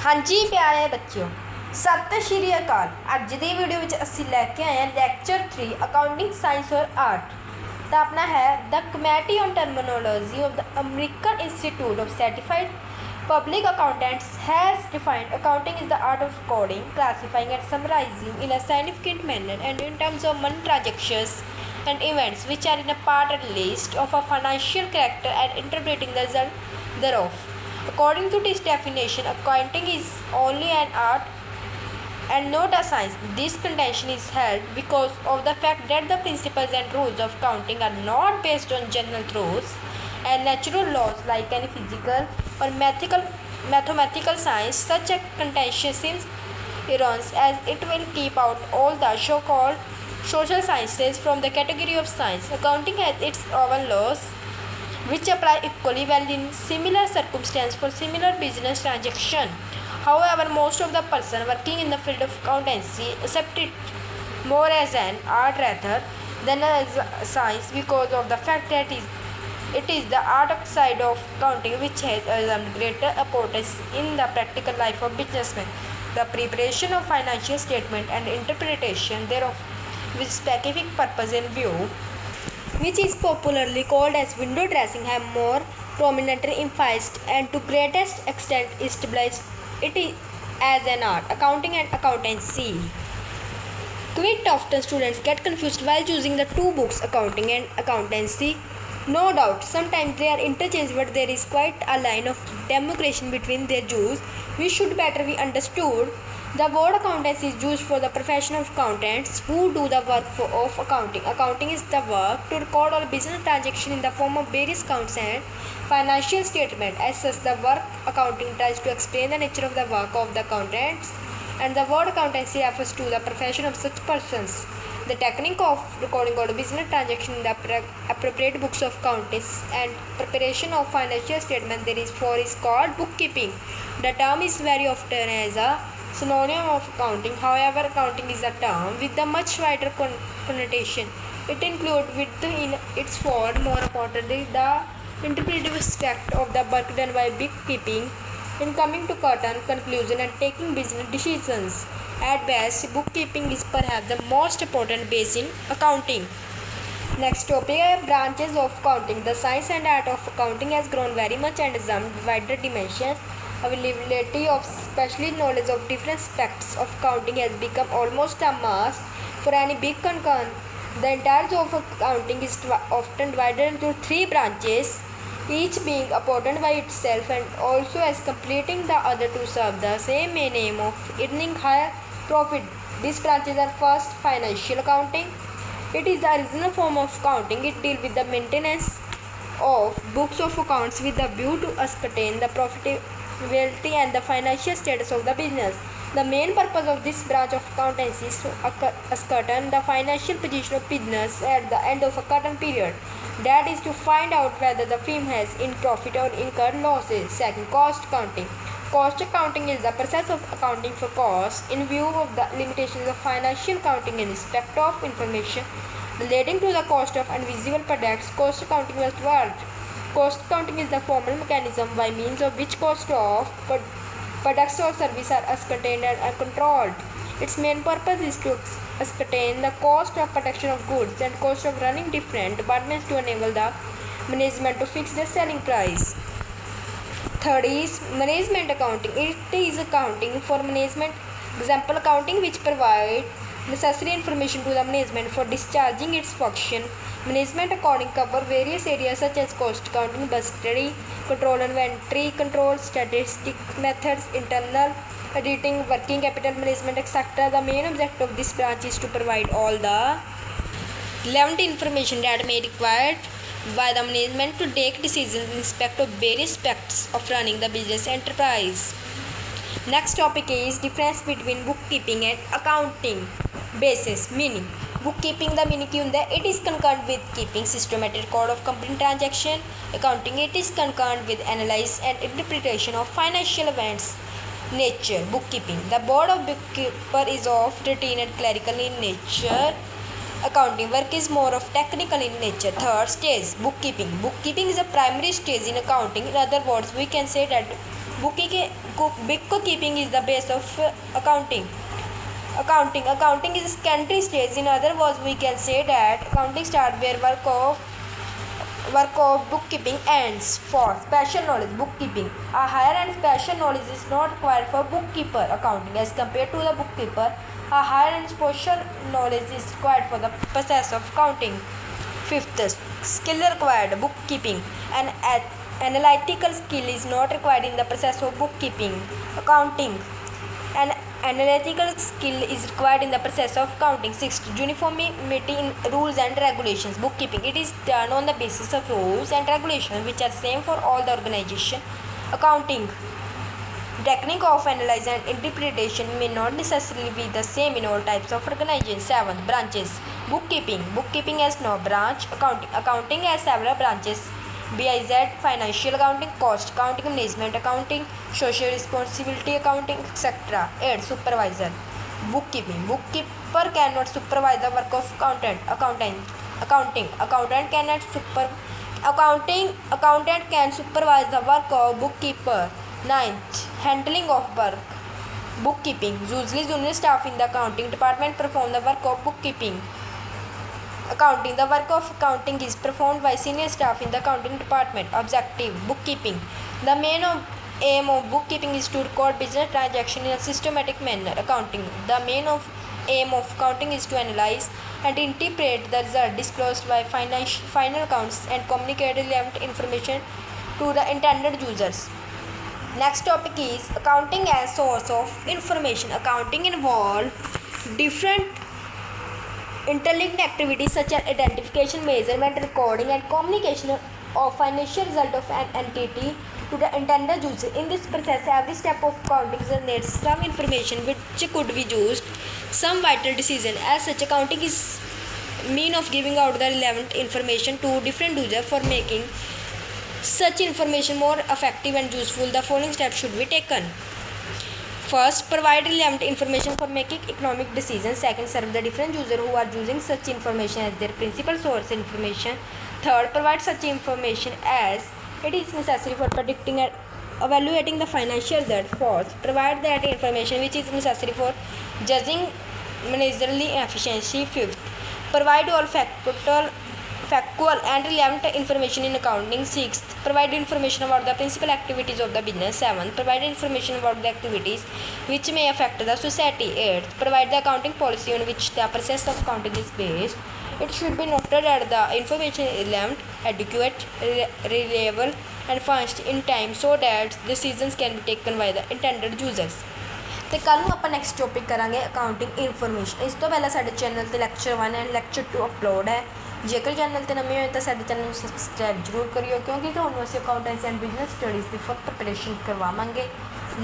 हाँ जी प्यारे बच्चों, सत श्री अकाल। अज की वीडियो में असी लैके आए हैं लैक्चर 3 अकाउंटिंग साइंस और आर्ट। तो अपना है the committee on terminology of the American Institute of Certified Public Accountants has defined accounting is the art of recording, classifying and summarising in a significant manner and in terms of money transactions and events which are in a part at least of a financial character and interpreting the result thereof. According to this definition, accounting is only an art and not a science. This contention is held because of the fact that the principles and rules of counting are not based on general truths and natural laws like any physical or mathematical science. Such a contention seems erroneous as it will keep out all the so-called social sciences from the category of science. Accounting has its own laws which apply equally well in similar circumstances for similar business transactions. However, most of the persons working in the field of accountancy accept it more as an art rather than as a science because of the fact that it is the art side of accounting which has assumed greater importance in the practical life of businessmen. The preparation of financial statement and interpretation thereof with specific purpose in view, which is popularly called as window dressing, have more prominently emphasized and to greatest extent established it as an art. Accounting and accountancy. Quite often students get confused while choosing the two books, accounting and accountancy. No doubt, sometimes they are interchangeable, but there is quite a line of demarcation between their use, which should better be understood. The word accountancy is used for the profession of accountants who do the work of accounting. Accounting is the work to record all business transactions in the form of various accounts and financial statements. As such, the work accounting tries to explain the nature of the work of the accountants, and the word accountancy refers to the profession of such persons. The technique of recording all business transactions in the appropriate books of accounts and preparation of financial statements therefore is called bookkeeping. The term is very often as a synonym of accounting. However, accounting is a term with a much wider connotation. It includes within its form, more importantly, the interpretive aspect of the work done by bookkeeping in coming to certain conclusion and taking business decisions. At best, bookkeeping is perhaps the most important base in accounting. Next topic are branches of accounting. The science and art of accounting has grown very much and assumed wider dimensions. Availability of specially knowledge of different aspects of accounting has become almost a must for any big concern. The entire job of accounting is often divided into three branches, each being important by itself and also as completing the other to serve the same main aim of earning higher profit. These branches are first financial accounting. It is the original form of accounting. It deals with the maintenance of books of accounts with a view to ascertain the profitability and the financial status of the business. The main purpose of this branch of accountancy is to ascertain the financial position of business at the end of a certain period. That is to find out whether the firm has in profit or incurred losses. Second, cost accounting. Cost accounting is the process of accounting for costs in view of the limitations of financial accounting in respect of information relating to the cost of invisible products. Cost accounting was developed. Cost accounting is the formal mechanism by means of which cost of products or services are ascertained and are controlled. Its main purpose is to ascertain the cost of production of goods and cost of running different departments to enable the management to fix the selling price. Third is management accounting. It is accounting for management. Example accounting which provide necessary information to the management for discharging its function. Management accounting cover various areas such as cost accounting, budgetary control, inventory control, statistic methods, internal auditing, working capital management, etc. The main objective of this branch is to provide all the relevant information that may be required by the management to take decisions in respect of various aspects of running the business enterprise. Next topic is difference between bookkeeping and accounting. Basis meaning. Bookkeeping the meaning क्या है? It is concerned with keeping systematic record of company transaction. Accounting it is concerned with analysis and interpretation of financial events. Nature bookkeeping. The board of bookkeeper is of routine and clerical in nature. Accounting work is more of technical in nature. Third stage bookkeeping. Bookkeeping is a primary stage in accounting. In other words, we can say that Bookkeeping is the base of accounting. Accounting is a secondary stage. In other words, we can say that accounting starts where work of bookkeeping ends. For special knowledge, bookkeeping. A higher and special knowledge is not required for bookkeeper accounting as compared to the bookkeeper. A higher and special knowledge is required for the process of accounting. Fifth, skill required bookkeeping. An analytical skill is not required in the process of bookkeeping accounting. An analytical skill is required in the process of accounting. Sixth, uniformity in rules and regulations. Bookkeeping, it is done on the basis of rules and regulations which are same for all the organization. Accounting, technique of analysis and interpretation may not necessarily be the same in all types of organizations. Seventh, branches. Bookkeeping has no branch. Accounting has several branches. BIZ, financial accounting, cost accounting, management accounting, social responsibility accounting, etc. 8. Supervisor. Bookkeeper cannot supervise the work of accountant can supervise the work of bookkeeper. 9th, handling of work. Bookkeeping. Usually junior staff in the accounting department perform the work of bookkeeping. Accounting. The work of accounting is performed by senior staff in the accounting department. Objective. Bookkeeping. The main aim of bookkeeping is to record business transactions in a systematic manner. Accounting. The main aim of accounting is to analyze and interpret the result disclosed by final accounts and communicate relevant information to the intended users. Next topic is accounting as source of information. Accounting involves different interlinked activities such as identification, measurement, recording, and communication of financial result of an entity to the intended user. In this process, every step of accounting generates some information which could be used some vital decision. As such, accounting is mean of giving out the relevant information to different users. For making such information more effective and useful, the following steps should be taken. First, provide relevant information for making economic decisions. Second, serve the different users who are using such information as their principal source information. Third, provide such information as it is necessary for predicting and evaluating the financial result. Fourth, provide that information which is necessary for judging managerial efficiency. Fifth, provide all factual and relevant information in accounting. Sixth, provide information about the principal activities of the business. Seventh, provide information about the activities which may affect the society. Eighth, provide the accounting policy on which the process of accounting is based. It should be noted that the information is relevant, adequate, reliable, and fast in time so that decisions can be taken by the intended users. ਤੇ ਕੱਲ੍ਹ ਨੂੰ ਆਪਾਂ next topic ਕਰਾਂਗੇ accounting information. ਇਸ ਤੋਂ ਪਹਿਲਾਂ ਸਾਡੇ channel 'ਤੇ ਲੈਕਚਰ 1 ਐਂਡ ਲੈਕਚਰ 2 ਅਪਲੋਡ ਹੈ। ਜੇਕਰ ਚੈਨਲ 'ਤੇ ਨਵੇਂ ਹੋਏ ਤਾਂ ਸਾਡੇ ਚੈਨਲ ਨੂੰ ਸਬਸਕ੍ਰਾਈਬ ਜ਼ਰੂਰ ਕਰਿਓ ਕਿਉਂਕਿ ਤੁਹਾਨੂੰ ਅਸੀਂ accountancy and business studies the full preparation ਕਰਵਾਵਾਂਗੇ।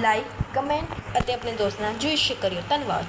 ਲਾਈਕ, ਕਮੈਂਟ ਅਤੇ ਆਪਣੇ ਦੋਸਤਾਂ ਨਾਲ ਜ਼ਰੂਰ ਸ਼ੇਅਰ ਕਰਿਓ। ਧੰਨਵਾਦ।